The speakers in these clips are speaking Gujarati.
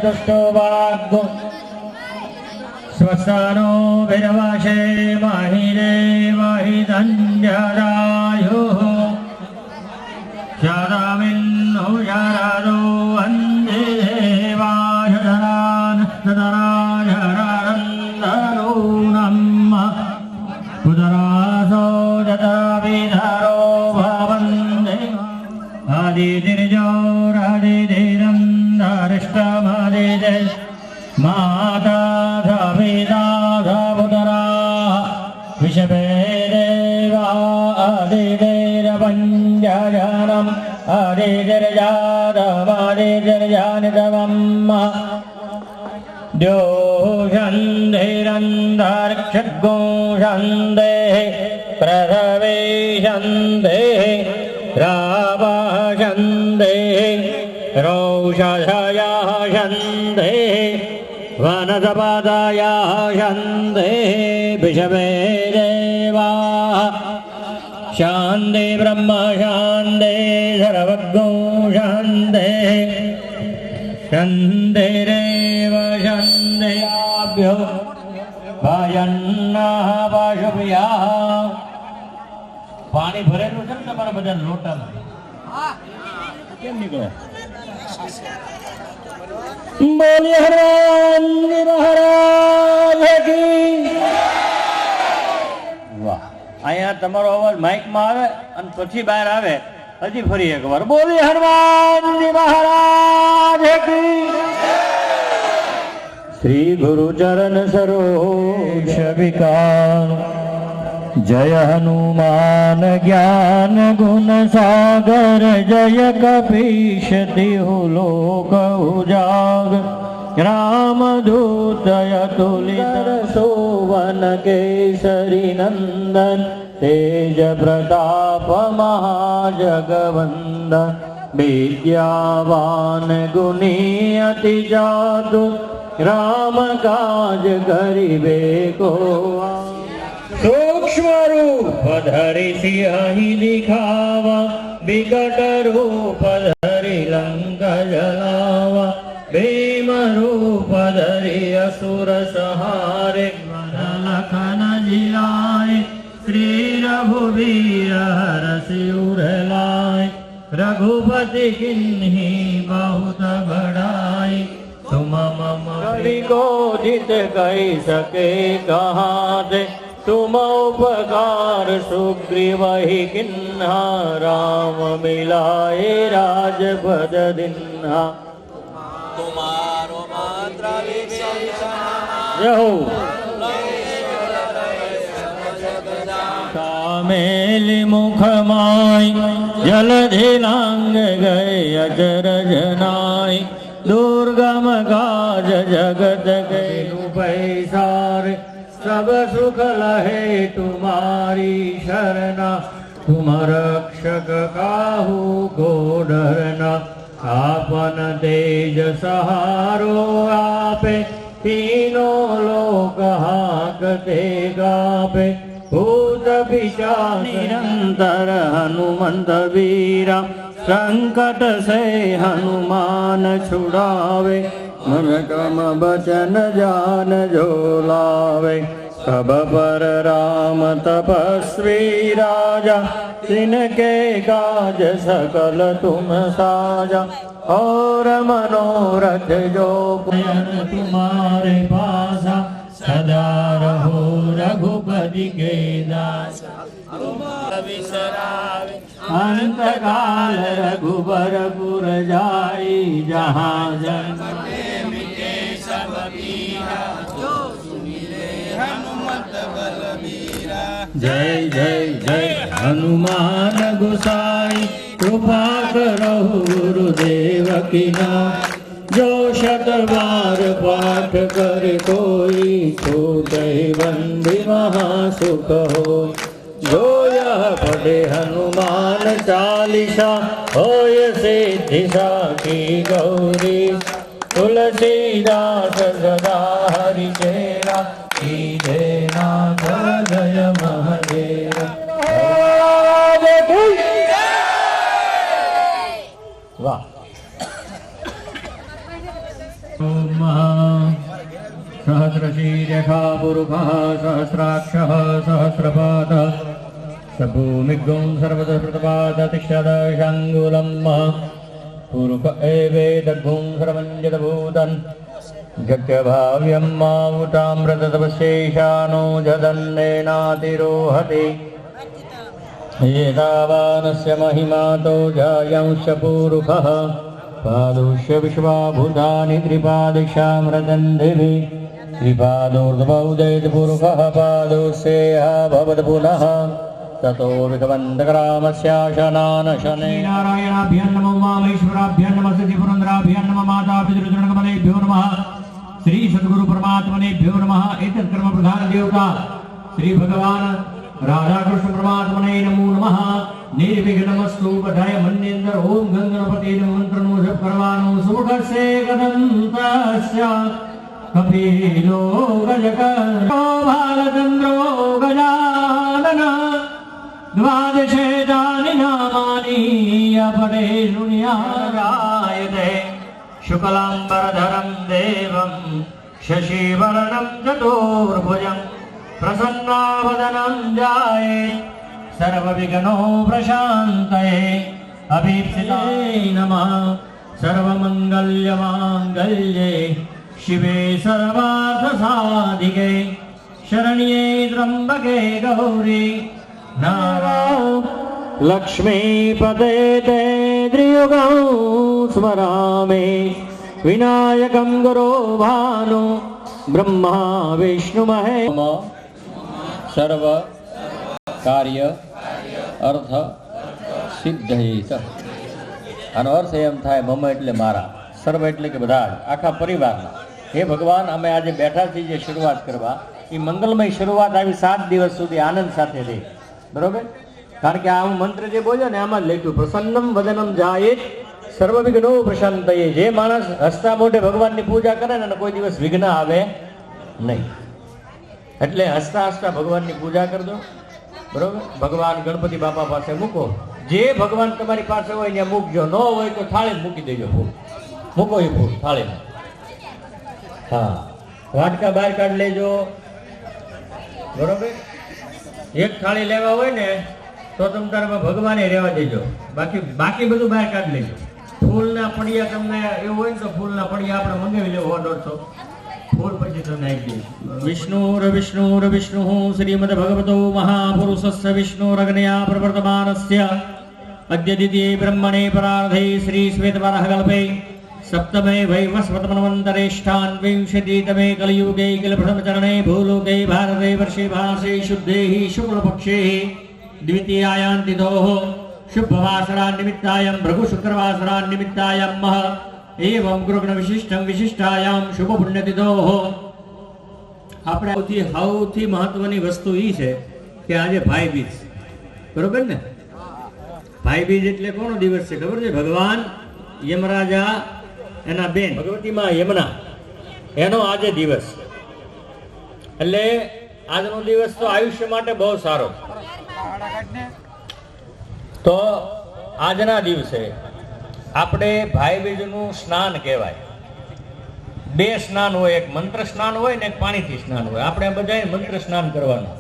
तुष्टो वाग्गो स्वस्तानो विरवाशे माहिरे वाहिदञ्जरायुः शादामिन्नो शारादो वन्दे देवाशधरान् ददराशरानन्दनो नमः उदरासो जताविधरो भवन्ते आदितिर्जोरादितिरन्दारिष्टमादिते माता धविता धवुदरा विषभे देवा आदितिरपञ्चजनम् आदितिर्जातमादितिर्जानितवम् द्योषन्धेरन्धार्क्षद्गो शन्धे प्रथवे शन्धे रावशन्धे रौषधया शन्धे वनस्पतया शन्धे विषवे देवा शान्ति ब्रह्म शान्ति सर्वज्ञो शान्ति शन्तिरेव शन्तिभ्यो भजन्नः पशुभ्यः पाणी भरेલું છે ને તમારા બધા લોટામાં કેમ નીકળે બોલીએ હનુમાન મહારાજ કી વાહ અહીંયા તમારો અવાજ માઇકમાં આવે અને પછી બહાર આવે હજી ફરી એકવાર બોલીએ હનુમાનજી મહારાજ કી શ્રી ગુરુ ચરણ સરોજ વિકાર जय हनुमान ज्ञान गुण सागर जय कपीश तिहु लोक उजाग राम दूत अतुलित सोवन केसरी नंदन तेज प्रताप महाजगवंदन विद्यावान गुणी अति जातु राम काज करिबे को सूक्ष्म रूप धरि सिंहि दिखावा विकट रूप धरि लंका जलावा भीम रूप धरि असुर संहारे लखन जिलाए श्री रघुवीर हरषि उर लाए रघुपति किन्ही बहुत बड़ाई तुम मम कवि को जित कहि सके कहाते तुम उपकार सुग्रीव ही किन्हा राम मिलाए राजपद दिन्हा तुम्हारो मात्र विभीषण कामेली मुख माई जलधि लांग गए अजरज नाई दुर्गम काज जगत के पैसारे सब सुख लहे तुम्हारी शरणा तुम रक्षक काहू को डरना आपन तेज सहारो आपे तीनों लोक हाकते गापे भूत पिशाच निरंतर हनुमंत वीरा संकट से हनुमान छुड़ावे मन कम बचन जान जो लावे सब पर राम तपस्वी राजा तिनके काज सकल तुम साजा और मनोरथ जो तुम्हारे पासा सदा रहो रघुपति के दास अंत काल रघुबर पुर जाई जहाँ जन जय जय जय हनुमान गोसाई कृपा करहु गुरुदेव की नाम जो शत बार पाठ कर कोई छूटे बंदी महासुख हो जो यह पढ़े हनुमान चालीसा होय सिद्धि साखी गौरी तुलसीदास सदा हरि चेरा की देना जय महदेव वाह महापुरुषः सहस्राक्षः सहस्रपादः सभूमिगुं सर्वतः पुरुष एवेदगुं सर्वञ्जतभूतन् जग्यभाव्यं मावुतामृततपशेषानो जदन्नेनातिरोहति एतावानस्य महिमातो जायांश्च पुरुषः पादुष्य विश्वाभूतानि त्रिपादिशामृतन्दिभिः त्रिपादोर्ध्वौदैति पुरुषः पादोस्येह भवत् पुनः ततो विकवन्तग्रामस्याशनानशने नारायणाभ्यां नमो वामेश्वराभ्यां नमः सतिपुरन्द्राभ्यां नमः मातापितृगणकमलेभ्यो नमः श्री सद्गुरु परमात्मनेभ्यो नमः एतत् कर्म प्रधान देवता श्री भगवान राधा कृष्ण परमात्मने नमो नमः निर्विघ्नमस्तु पठाय मन्येन्द्र ओम गंगणपति मंत्रनो जप करवानो सुमुखस्य गदन्तस्य कपिलो गजकरो बालचन्द्रो गजानन द्वादशेतानि नामानि अपठे शृणुयारायते शुक्लाम्बरधरं देवं शशिवर्णं चतुर्भुजं प्रसन्नावदनं ध्याये सर्वविघ्नोपशान्तये अभीप्सिताय नमः सर्वमङ्गल्यमाङ्गल्ये शिवे सर्वार्थसाधिके शरण्ये त्र्यम्बके गौरी नारायण लक्ष्मीपते ते त्रियुगं स्मरामि विनायकं गुरो भानु ब्रह्मा विष्णुमहे सर्व કાર્ય અર્થ સિદ્ધયેત. આનો અર્થ એમ થાય મમ એટલે મારા, સર્વ એટલે કે બધા જ, આખા પરિવારના. હે ભગવાન, અમે આજે બેઠા છીએ જે શરૂઆત કરવા, એ મંગલમય શરૂઆત આવી 7 દિવસ સુધી આનંદ સાથે રહે. બરોબર? કારણ કે આ હું મંત્ર જે બોલ્યો ને આમાં જ લખ્યું પ્રસન્નમ વદનમ જાયેત સર્વ વિઘ્નો પ્રશાંતયે. જે માણસ હસતા મોઢે ભગવાનની પૂજા કરે ને કોઈ દિવસ વિઘ્ન આવે નહીં. એટલે હસતા હસતા ભગવાનની પૂજા કરજો. બરોબર? ભગવાન ગણપતિ બાપા પાસે મૂકો. જે ભગવાન તમારી પાસે હોય ત્યાં મૂકજો, ન હોય તો થાળી મૂકી દેજો. ફૂલ મૂકો, એ ફૂલ થાળીમાં. હા, વાટકા બહાર કાઢી લેજો. બરોબર? એક થાળી લેવા હોય ને તો તમે તારમાં ભગવાને રહેવા દેજો, બાકી બધું બહાર કાઢી લેજો. ફૂલના પડિયા તમને એવું હોય ને તો ફૂલના પડિયા આપણે મંગાવી લેવો 150 ફૂલ પછી તમને આપી દઈશું. વિષ્ણુર્વિષ્ણુર્વિષ્ણુઃ શ્રીમદ ભગવતો મહાપુરુષસ્ય વિષ્ણુરગ્નયા પ્રવર્તમાનસ્ય અદ્ય દ્વિતીયે બ્રહ્મણે પરાર્ધે શ્રી શ્વેતવરાહકલ્પે સપ્તમે વૈવસ્વતમન્વन्तरेष्ठान् विंशतितमे कलियुगे किल प्रथमचरणे भूलोके भारते वर्षे भासे शुद्धे शुक्लपक्षे द्वितीयायां तिथोः शुभवासरान्निमित्तायं भृगुशुक्रवासरान्निमित्तायं एवं गुरुग्न विशिष्टं विशिष्टायां शुभ पुण्यतिथोः. આપણે સૌથી મહત્વની વસ્તુ એ છે કે આજે ભાઈ બીજ. બરોબર ને? ભાઈ બીજ એટલે કોનો દિવસ છે ખબર છે? ભગવાન યમરાજા એના બેન ભગવતીમાં યમુના એનો આજે દિવસ. એટલે આજનો દિવસ તો આયુષ્ય માટે બહુ સારો. તો આજના દિવસે આપણે ભાઈ બીજનું સ્નાન કહેવાય. 2 સ્નાન હોય, એક મંત્ર સ્નાન હોય ને એક પાણીથી સ્નાન હોય. આપણે બધાએ મંત્ર સ્નાન કરવાનું.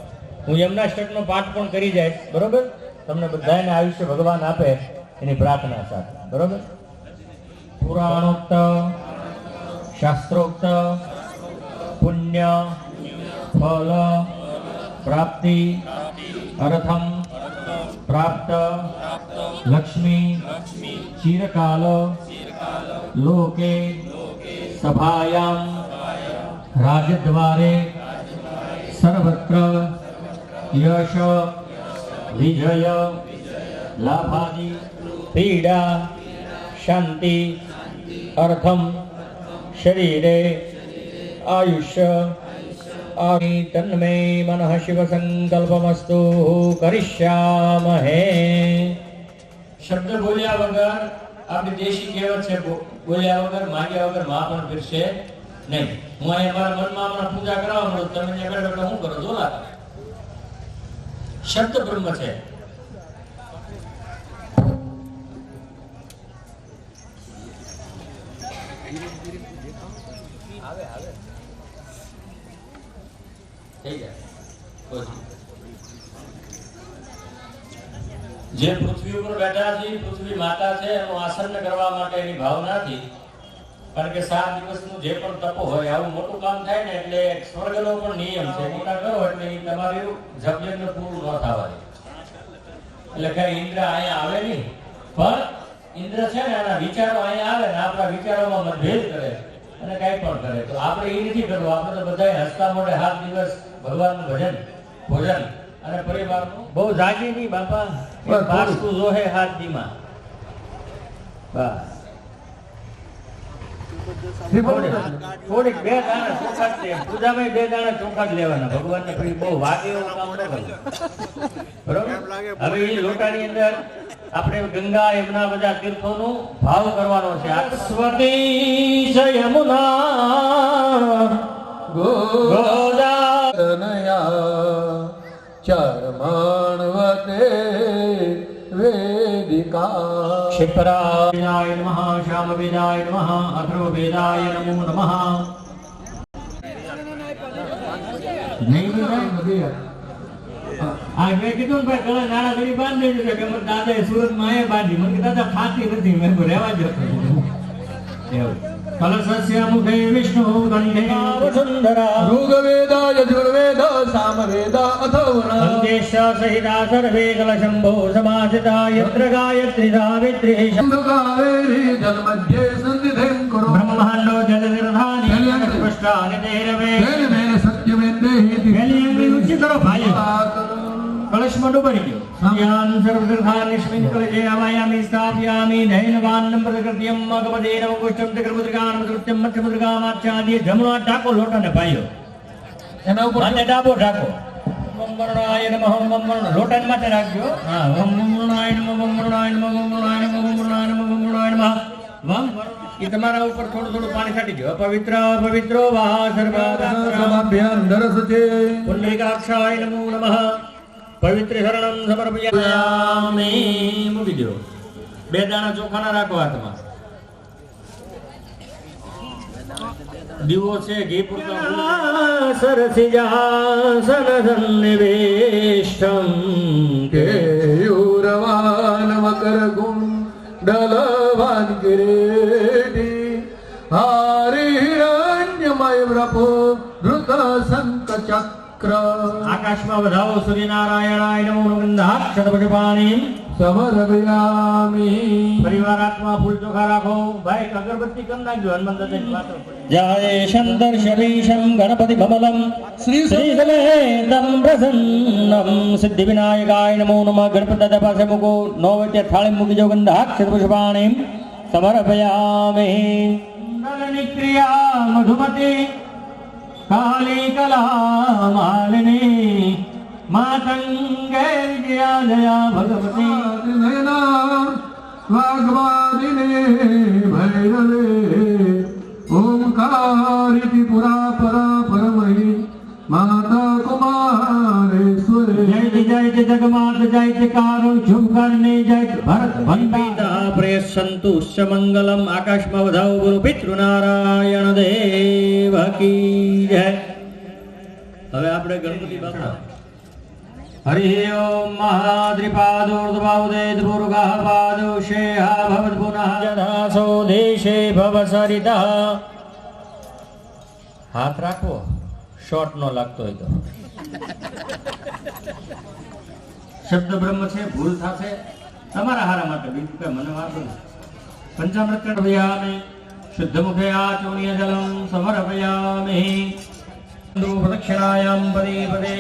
હું યમુના સ્ટકનો પાઠ પણ કરી જાય. બરોબર? તમને બધાને આયુષ્ય ભગવાન આપે એની પ્રાર્થના સાથે. બરોબર? પુરાણોક્ત શાસ્ત્રોક્ત પુણ્ય ફલ પ્રાપ્તિ અર્થમ પ્રાપ્ત લક્ષ્મી ચિરકાલ લોકે સભાયામ રાજદ્વારે સર્વત્ર યશ વિજય લાભાદિ પીડા શાંતિ અર્થમ શરીરે આયુષ્ય આમી તન્મે મનઃ શિવ સંકલ્પમસ્તુ કરિષ્યામહે. શબ્દ બોલ્યા વગર, આપણી દેશી કહેવત છે, બોલ્યા વગર માંગ્યા વગર મા પણ ફીરશે નહીં. હું અહીંયા મારા મનમાં હમણાં પૂજા કરાવવા મળું, તમે ત્યાં બેઠા બેઠા શું કરો? જોલા શબ્દ બ્રહ્મ છે. થઈ જાય. પછી જે પૃથ્વી ઉપર બેઠા છે એ પૃથ્વી માતા છે, એનું આસન કરવા માટે એની ભાવનાથી, કારણ કે 7 દિવસનું જે પણ તપો હોય આવું મોટું કામ થાય ને એટલે સ્વર્ગનો પણ નિયમ છે, મોટા કરો એટલે એ તમારું જપયજ્ઞ પૂરું ન થવા દે. એટલે કઈ ઇન્દ્ર અહીંયા આવે નહીં, પણ ઇન્દ્ર છે ને એના વિચારો અહીંયા આવે ને આપણા વિચારોમાં મતભેદ કરે અને કઈ પણ કરે. તો આપણે એ નથી કરવું. આપણે તો બધા હસતા મોઢે 7 દિવસ ભગવાનનું ભજન ભોજન અને પરિવારનું બહુ જાગી નહીં બાપા, પાછું જોહે 7 દીમાં. બસ થોડીક 2 દાણા ચોખા જ લે, પૂજામાં 2 દાણા ચોખા જ લેવાના. ભગવાનને પછી બહુ વાગે એવું કામ ન કરવું. બરોબર. હવે એ લોટાની અંદર આપણે ગંગા યમુના બધા તીર્થોનો ભાવ કરવાનો છે. સ્વતી ચ યમુના ગોદાનયા ચર્મણવતે વેદિકા ક્ષિપ્રાય નમઃ શ્યામવેદાય નમઃ અથર્વવેદાય નમો નમઃ. નહીં બોલાય? આ મેં કીધું ને ભાઈ ઘણા નાના ઘડી બાંધી દીધું કે મને દાદાએ સુરતમાં એ બાંધી. મને કે દાદા ફાતી નથી. મેં કીધું રહેવા જ એવું. કલશસ્ય મુખે વિષ્ણુ કંઠે વસુંધરા ઋગ્વેદા યજુર્વેદ સામવેદ અથર્વણ અંદેશ્ય સહિતા સર્વે કલશંભો સમાસિતા યત્ર ગાયત્રી સાવિત્રી કાવેરી જલમધ્યે સંધિધેમ કુરુ બ્રહ્માંડો જલનિર્ધાની સ્પષ્ટાનિ તૈરવે મેન સત્યમેન્દેહિ વેલિયંગી ઉચ્ચ કરો ભાઈ. કળશમાં ડૂબાડી ગયો. યાન સર્વતીર્થાનિસ્મિન કલશે આવાયામિ સ્થાપયામિ ધૈનવાન્નમ પ્રકૃત્યમ મગપદેન મુષ્ટમ ચક્રમુદ્રિકાન કૃત્યમ મધ્યમુદ્રિકામાચ્છાદ્ય. જમણો હાથ ઢાકો લોટાને પાયો, એના ઉપર માથે ડાબો ઢાકો. ઓમ વરુણાય નમઃ. ઓમ વરુણ લોટાને માથે રાખજો. હા. ઓમ વરુણાય નમઃ. ઓમ વરુણાય નમઃ. ઓમ વરુણાય નમઃ. ઓમ વરુણાય નમઃ. ઓમ વરુણાય નમઃ. વમ એ તમારા ઉપર થોડું થોડું પાણી છાંટી દો. પવિત્ર પવિત્રો વા સર્વાભ્યામ સર્વાભ્યામ દરસતે પુંડરીકાક્ષાય નમો નમઃ. પવિત્ર શરણમ સમર્પયામિ. મૂકી દો. 2 દાણા ચોખાના રાખો હાથમાં. દીવો છે ઘી પૂરતો. સરસિજાસન સન્નિવેષ્ટમ કેયુરવાન મકર ગુંડલવાન કિરીટી હારિરણ્યમય વ્રપો ધૃત શંખ ચક્ર આકાશમાં વધાવો સૂર્યનારાયણાય નમો ગંધાક્ષત પુષ્પાણી સમર્પયામિ. પરિવાર આત્મા ફૂલ ચોખા રાખો. ભાઈ અગરબત્તી કરી નાખજો. હનુમાન દાદાની વાતો જય શંકર શરીશમ ગણપતિ ભમલમ શ્રીસમેતમ પ્રસન્નમ સિદ્ધિ વિનાયકાય નમો નમઃ. ગણપતિ દાદા પાસે મૂકો. નો વચ્ચે થાળી મૂકી દો. ગંધાક્ષત પુષ્પાણી સમર્પયામિ. ક્રિયા મધુમતી કાલી કલા માલિની માતંગે વિજયા જયા ભગવતી. વાગ્વાદિને ભૈરવે ઓમકારિતિ પુરા પરા પરમહી માતા કુમારેશ્વરે. જય જય જગમાત જય કારુણ શુભ કરને જય ભરત વંદિતા પ્રેય સંતુષ્ટ મંગલમ. આકાશમાં વધાવો બોલો પિતૃનારાયણ દેવ કી જય. હવે આપણે ગણપતિ બાપા. હરિ ઓમ મહાદ્રિપાદોર્ધબાઉદે દુર્ગા પાદો શેહા ભવત પુનઃ જધાસો દેશે ભવ સરિતઃ. હાથ રાખો. શોર્ટ નો લાગતો હોય તો. શબ્દ બ્રહ્મ છે, ભૂલ થશે તમારા હારા માટે, બીજું કઈ મને વાંધો નથી. પંચામૃત કર્પયામિ શુદ્ધ મુખે આચમનીય જલમ સમર્પયામિ. પ્રદક્ષિણાયામ પદે પદે.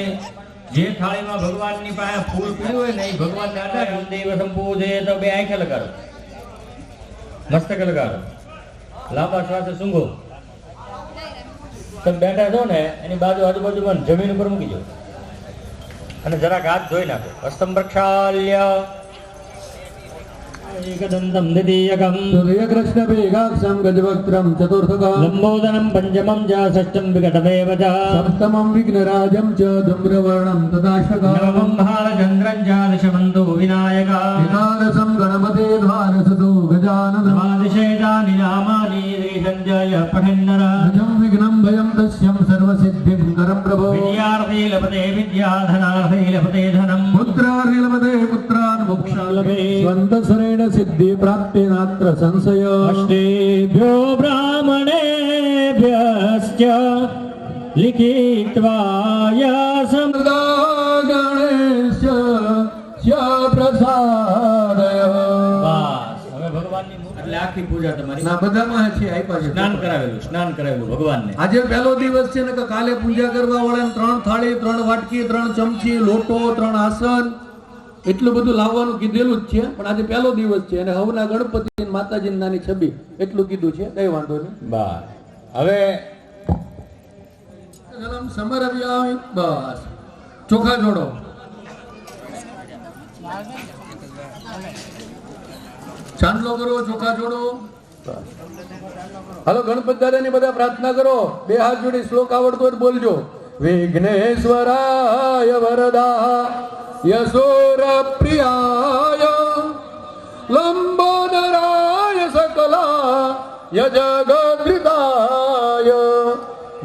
જે થાળીમાં ભગવાનની પાસે ફૂલ પીડ્યું હોય ને એ ભગવાનને અડાડ્યું દેવ સંપૂજે તો 2 આંખે લગાડો, મસ્તકે લગાડો, લાંબા શ્વાસે સૂંઘો. તમે બેઠા છો ને એની બાજુ આજુબાજુમાં જમીન ઉપર મૂકી દો અને જરાક હાથ ધોઈ નાખો. હસ્તમ પ્રક્ષાલ્ય એકદંતમ દ્વિતીયકમ સૂર્યકૃષ્ણ ભેગાક્ષમ ગજવક્ત્રમ ચતુર્થકમ લંબોદરમ પંચમમ ચ ષષ્ઠમ વિકટમેવ ચ સપ્તમમ વિઘ્નરાજમ ચ ધૂમ્રવર્ણમ તથાષ્ટકમ નવમં ભાલચંદ્રં ચ દશમંતો વિનાયક એકાદશમ ગણપતે દ્વારસતો ગજાનન નવાદશેતાનિ નામાનિ દેશંજય પઠન્નર અજમ વિઘ્નમ ભયમ तस्यं सर्वसिद्धिं प्रभो विद्यार्थी लभते विद्या धनार्थी लभते धनम पुत्रार्हि लभते पुत्रान् मोक्षान् लभे स्वन्तसरेण सिद्धि प्राप्तेनात्र संशय अष्टेभ्यो ब्राह्मणेभ्यश्च लिखित्वा यासं गणेश प्रसादय બસ હવે ભગવાનની મૂર્તિ એટલે આખી પૂજા તમારી ના બધામાં છે આપ્યા છે સ્નાન કરાવેલું ભગવાનને. આજે પહેલો દિવસ છે ને કે કાલે પૂજા કરવા વાળાને 3 થાળી 3 વાટકી 3 ચમચી લોટો 3 આસન એટલું બધું લાવવાનું કીધેલું જ છે, પણ આજે પહેલો દિવસ છે અને હવના ગણપતિ અને માતાજીની નાની છબી એટલું કીધું છે, કઈ વાંધો નહીં. બસ હવે જલમ સમરવ્યાય બસ ચોખા જોડો. ચાંદલો કરો, ચોખા જોડો. હાલો ગણપતિ દાદાની બધા પ્રાર્થના કરો. બે હાથ જોડી શ્લોક આવડતો હોય તો બોલજો. વિઘ્નેશ્વરાય વરદા યશોર પ્રિયાય લંબોદરાય સકલા યજગદ્રિતાય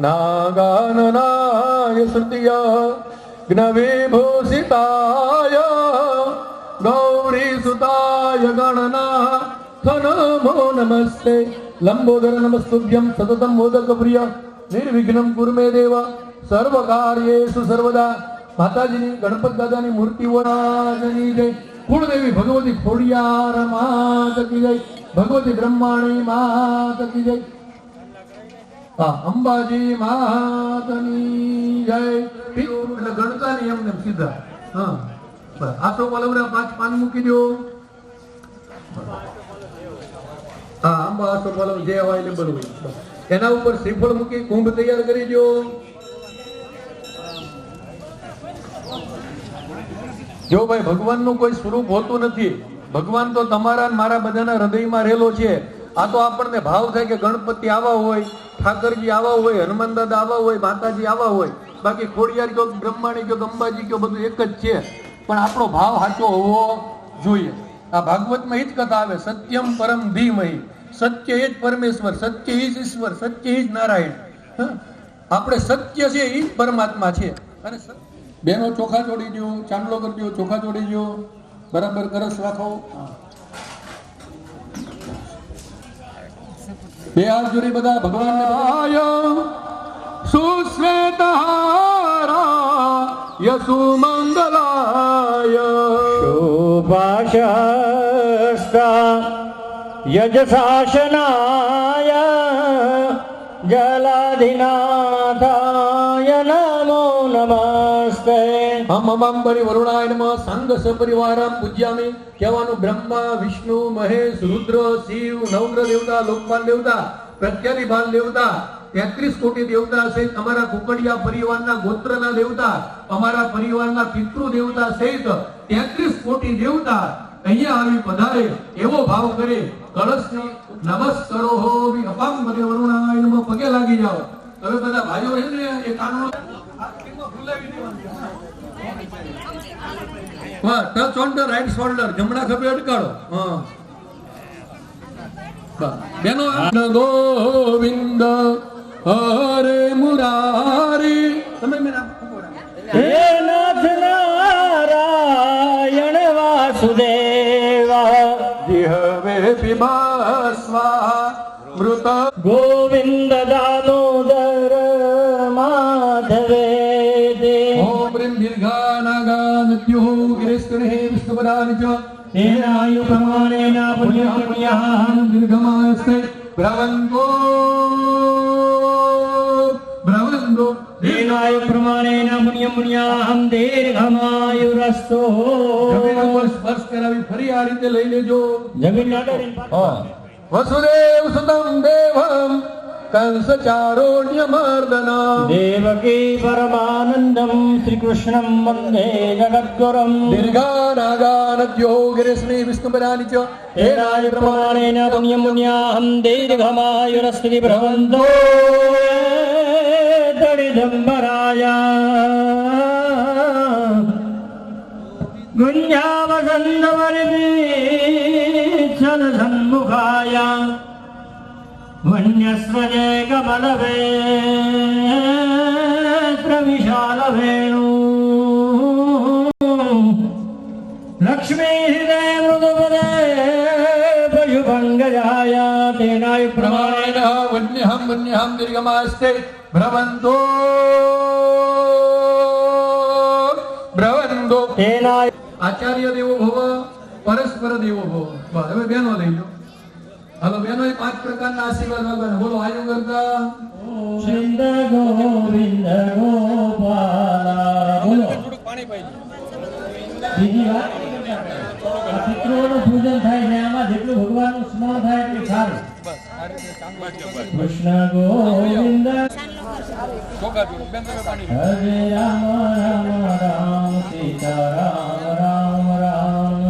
નાગાનનાય શ્રુતિય જ્ઞવિભૂષિતાય ગૌરી સુતાય ગણના નમો નમસ્તે લંબોદર નમસ્તુભ્યમ સતતમ મોદક પ્રિય નિર્વિઘ્નમ કુર્મે દેવ સર્વ કાર્યેષુ સર્વદા. માતાજીની ગણપત દાદાની મૂર્તિઓની જય. કુળદેવી ભગવતી ખોડિયાર માત કી જય. ભગવતી બ્રહ્માણી માત કી જય. અંબાજી માતની જય. એટલે ગણતા નહીં એમને સીધા. હા આસો પલવરા 5 પાન મૂકી દો. હા આંબા આસો પલવ જે અવેલેબલ હોય એના ઉપર શ્રીફળ મૂકી કુંભ તૈયાર કરી દો. જો ભાઈ ભગવાનનું કોઈ સ્વરૂપ હોતું નથી. ભગવાન તો તમારા ને મારા બધાના હૃદયમાં રહેલો છે. આ તો આપણને ભાવ થાય કે ગણપતિ આવા હોય, ઠાકરજી આવા હોય, હનુમાન દાદા આવા હોય, માતાજી આવા હોય. બાકી ખોડિયાર કયો, બ્રહ્માણી કયો, અંબાજી કયો, બધું એક જ છે. પણ આપણો ભાવ સાચો હોવો જોઈએ. આ ભાગવતમાં એ જ કથા આવે, સત્યમ પરમ ધીમહિ. સત્ય એ જ પરમેશ્વર, સત્ય એ જ ઈશ્વર, સત્ય એ જ નારાયણ. આપણે સત્ય છે એ જ પરમાત્મા છે. અને બેનો ચોખા જોડી દો, ચાંદલો કરી દો, ચોખા જોડી દો, બરાબર કરસ રાખો. બે હાથ જોડી બધા ભગવાન સુશ્વેતહારા યસુ મંગલાય શુભાશસ્તા યજશાસનાય જલાધિનાથાય નમો નમસ્તે. મમાંબરી વરુણાય નમઃ સંઘ સપરિવારમ પૂજ્યામિ. કહેવાનું બ્રહ્મા વિષ્ણુ મહેશ રુદ્ર શિવ નવગ્રહ દેવતા લોકપાલ દેવતા પ્રત્યાધિપાલ દેવતા 33 કોટી દેવતા સહિત અમારા કુકડિયા પરિવારના ગોત્રના દેવતા અમારા પરિવારના પિતૃ દેવતા સહિત 33 કોટી દેવતા અહીંયા આવી પધારે એવો ભાવ કરે. કળશની નમસ્કારો હો વિ અપાંબરે વરુણાય નમઃ પગે લાગી જાઓ. હવે બધા ભાઈઓ છે ને એ કાનો touch on the right shoulder, જમણા ખભે અટકાડો. બેનો ગોવિંદ હરે મુરારી. તમે હે નાથ નારાયણ વાસુદેવા જીહવે પિબાસ્વા મૃત ગોવિંદ દામોદર માધવે દે. ઓમ રીમ દીર્ઘાનાગાનત્યો ગિરીષ્કણે વિષ્ણુપદાનિ ચ તેનાયુ પ્રમાણેન પુણ્યમ પુણ્યઃ દીર્ઘમાસ્તે ભ્રવંતો ભ્રવંતો. તેનાયુ પ્રમાણેન પુણ્યમ પુણ્યઃ દીર્ઘમાયુરસ્તો. જમીન ઉપર સ્પર્શ કરાવી ફરી આ રીતે લઈ લેજો. જમીન ના ડરીને વસુદેવ સુતમ દેવમ કંસચારોણ્યમર્દનમ દેવકી પરમાનંદમ શ્રી કૃષ્ણમ વંદે જગદ્ગુરુમ. દીર્ઘાનાગાનત્યો ગિરીષ્ણે વિષ્ણુપદાનિ ચ તેનાય પ્રમાણેન પુણ્યમ પુણ્યઃ દીર્ઘમાયુરસ્તિ ભ્રવંતો તડિદંબરાય ગુંજાવસંતવરિભીચ્છન સન્મુખાય વન્યસ્રજે કમલવે પ્રવિશાલવેણુ લક્ષ્મી હૃદય મૃદુપદે પશુભંગજાયા તેનાય પ્રમાણેન વન્યહમ દીર્ઘમાસ્તે ભ્રવંતો તેનાય આચાર્ય દેવો ભવ, પરસ્પર દેવો ભવ. બસ હવે બેનો લઈ લો. હાલો બેનો, 5 પ્રકારના આશીર્વાદ માંગવાના. બોલો આયુ કરતા ગોવિંદ ગોવિંદ ગોપાલા. બોલો. બીજી વાત આ પિતૃઓનું પૂજન થાય છે, આમાં જેટલું ભગવાનનું સ્મરણ થાય એટલું સારું. કૃષ્ણ ગોવિંદ હરે રામ રામ રામ સીતા રામ રામ રામ.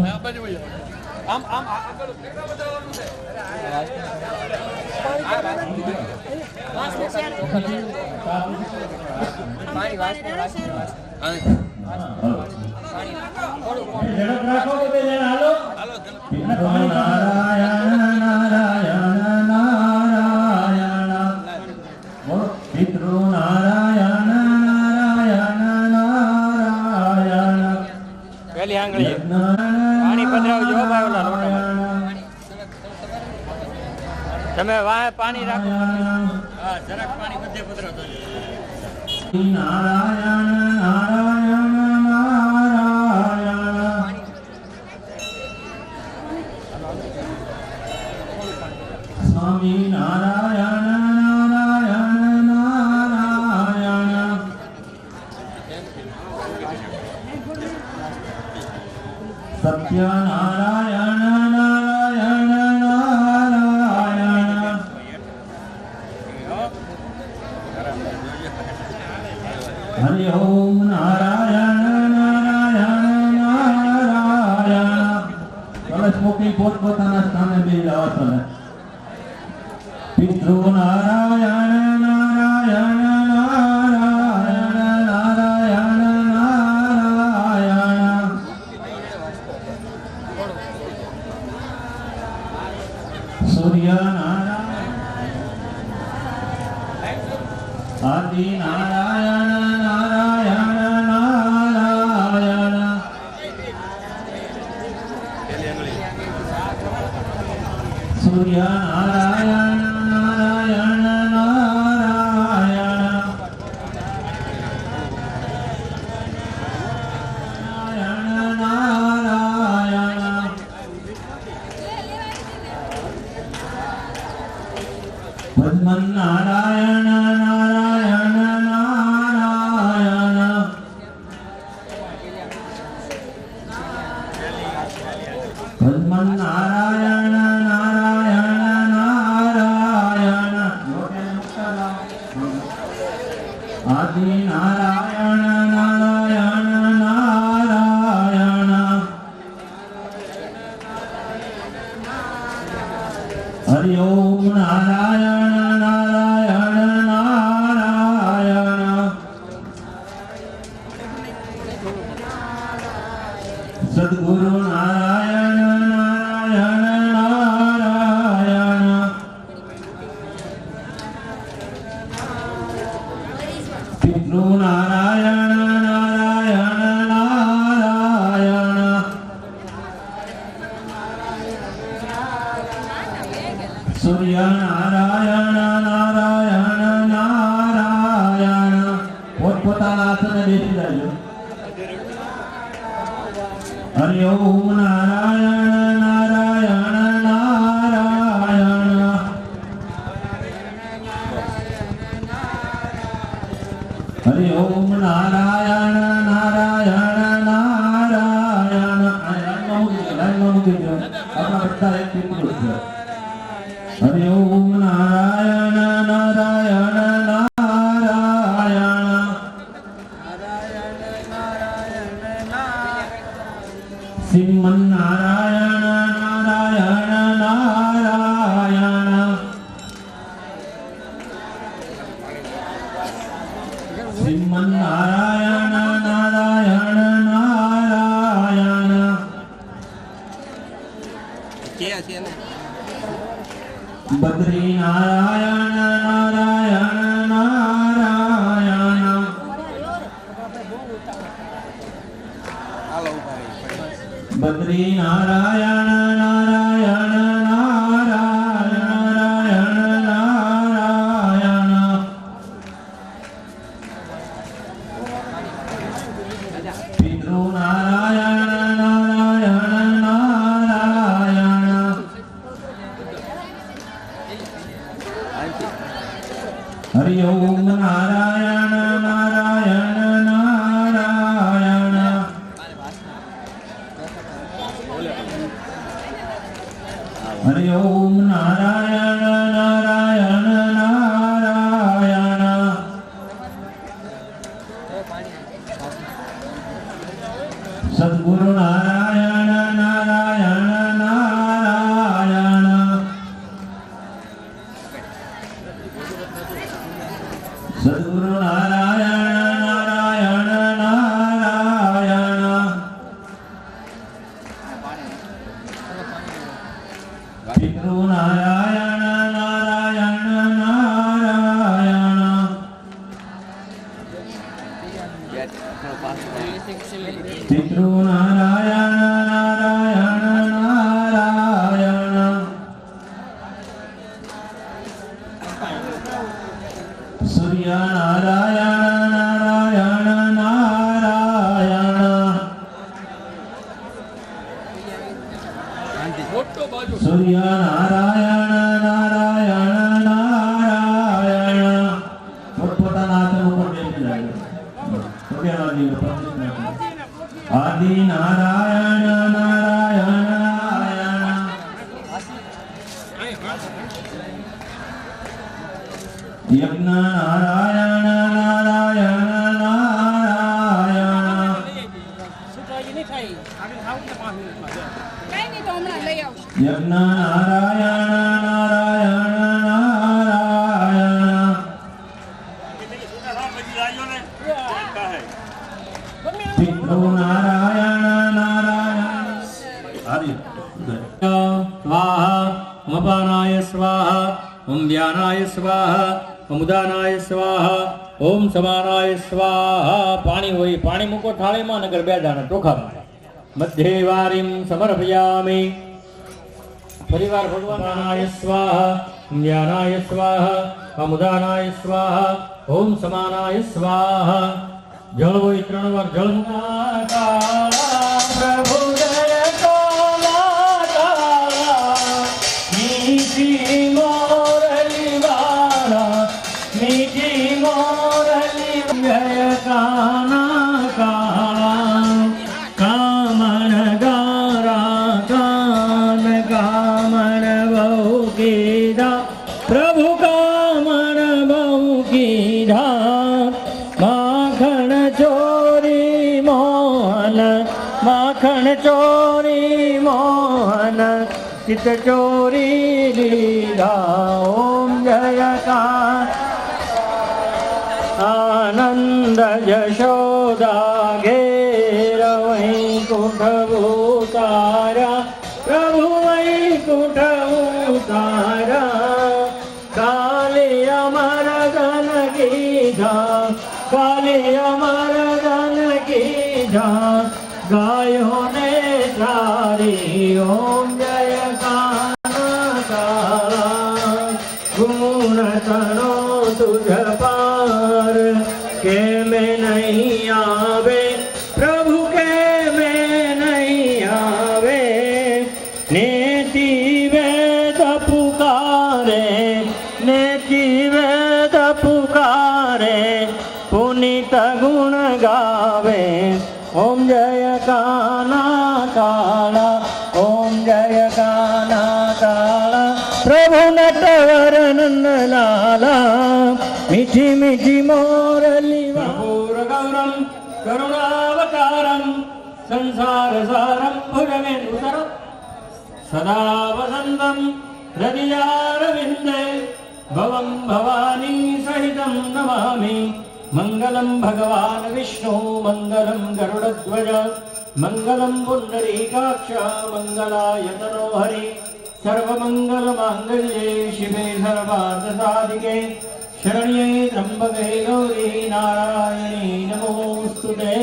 ઝડપ રાખો કે બે જણા હાલો. નારાયણ નારાયણ નારાયણ. બોલો. પિતૃ નારાયણ નારાયણ નારાયણ. પેલી આંગળી પાણી પધરાવજો બાવલા લોટામાં. તમે વાહે પાણી રાખો. હા, જરાક પાણી બધે પધરાવજો. નારાયણ નારાયણ નારાયણ. સ્વામી નારાયણ નારાયણ નારાયણ. સત્ય નારાયણ નારાયણ નારાયણ. હરિ ઓમ નારાયણ નારાયણ નારાયણ. કલશ મૂકી પોતપોતાના સ્થાને બેસી જાઓ છો. પિતૃ નારાયણ નારાયણ નારાયણ નારાયણ નારાયણ. સૂર્ય નારાયણ. આદિ નારાયણ નારાયણ નારાયણ. સૂર્ય નારાયણ નારાયણ નારાયણ. નારાયણ નારાયણ. પદ્મન નારાયણ નારાયણ નારાયણ. પદ્મન નારાયણ નારાયણ નારાયણ. આદિ નારાયણ નારાયણ નારાયણ. હરિ ઓમ નારાયણ નારાયણ નારાયણ. સદગુરુ નારાયણ નારાયણ નારાયણ. પિતૃ નારાયણ નારાયણ નારાયણ. સૂર્ય નારાયણ નારાયણ નારાયણ. પોતપોતાના આસને બેસી જાય. હરિ ઓમ નારાયણ નારાયણ નારાયણ. હરિ ઓમ નારાયણ નારાયણ નારાયણ. લાઈનમાં મૂકી દો. આપણા બધા એક પિતૃ છે. હરિ ઓમ નારાયણ નારાયણ નારાયણ. શ્રીમન નારાયણ નારાયણ નારાયણ. શ્રીમન નારાયણ નારાયણ નારાયણ. બદ્રી નારાયણ નારાયણ નારાયણ બદ્રી નારાયણ નારાયણ નારાયણ નારાયણ પિતૃ નારાયણ નારાયણ નારાયણ હરિ ઓમ નારાયણ નારાયણ નારાયણ હરિ ઓમ નારાયણ નારાયણ નારાયણ સદ્ગુરુ નારાયણ નારાયણ નારાયણ સદ્ગુરુ નારાયણ નારાયણ નારાયણ પિતૃ નારાયણ નારાયણ નારાયણ પિતૃ નારાયણ નારાયણ નારાયણ સૂર્ય નારાયણ નારાયણ નારાયણ સૂર્ય નારાયણ નારાયણ નારાયણ પોતપોતાના હાથ ઉપર બેસી જાય. સૂર્યનારાયણ આદિ નારાયણ નારાયણ નારાયણ યજ્ઞ નારાયણ નારાયણ નારાયણ યજ્ઞ નારાયણ નારાયણ નારાયણ પિતૃ નારાયણ નારાયણ સ્વાહા અપાનાય સ્વાહા ઓમ વ્યાનાય સ્વાહા અમુદાનાય સ્વાહા ઓમ સમાનાય સ્વાહા. પાણી હોય પાણી મૂકો થાળીમાં નગર બે દાણા ચોખામાં મધ્યે વારીમ સમર્પયામિ. પરિવાર ભગવાનાય સ્વાહા વ્યાનાય સ્વાહા અમુદાનાય સ્વાહા ઓમ સમાનાય સ્વાહા. જળ હોય 3 વાર જળ પ્રભુ જય કાલા કાલા મીઠી મોરલી વાળા મીઠી મોરલી જય કાના કાળા કામણ ગારા કાન કામણ બહુ કીધા પ્રભુ કામણ બહુ કીધા. માખણ ચોરી મોહન માખણ ચોરી મોહન ચિત ચોરી લીધા. ઓમ જય કાન આનંદ યશોદા ઘેર વૈકુંઠ ઉતાર્યા પ્રભુ વૈકુંઠ ઉતાર્યા. કાલે અમર ધન કીધા કાલે અમર ધન કીધા ગાયો ને સારી. ઓમ જય કાના કાળા ગુણ તણો તુજ પાર કે મેં નહીં આવે પ્રભુ કે મેં નહીં આવે. નેતિ વેદ પુકારે નેતિ વેદ પુકારે પુનિત ગુણ ગાવે. ઓમ જય કાના કાળા ઓમ જય કાના કાળા પ્રભુ નટવર નંદલાલા મીઠી મીઠી મોરલી પૂર ગૌરમ કરુણાવતારમ સંસાર સારમ ભુજગેન્દ્રમ સદા વસંતમ હૃદયારવિંદે ભવમ ભવાની સહિતમ નમામિ. મંગલમ ભગવાન વિષ્ણુ મંગલમ ગરુડધ્વજ મંગલમ પુંડરીકાક્ષ મંગલાય તનો હરિ सर्वमङ्गलमाङ्गल्ये शिवे सर्वार्थसाधिके शरण्ये त्र्यम्बके गौरी नारायणी नमोस्तुते।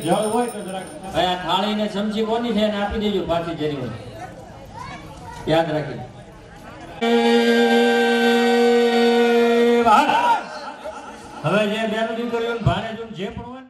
જળ હોય તો જરાક ભાઈ આ થાળી ને ચમચી કોની છે એને આપી દેજો પાછી જેની હોય યાદ રાખી હવે જે બેનો દીકરીઓ ભાને જે પણ હોય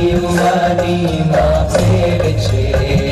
યુવાની માં ફેર છે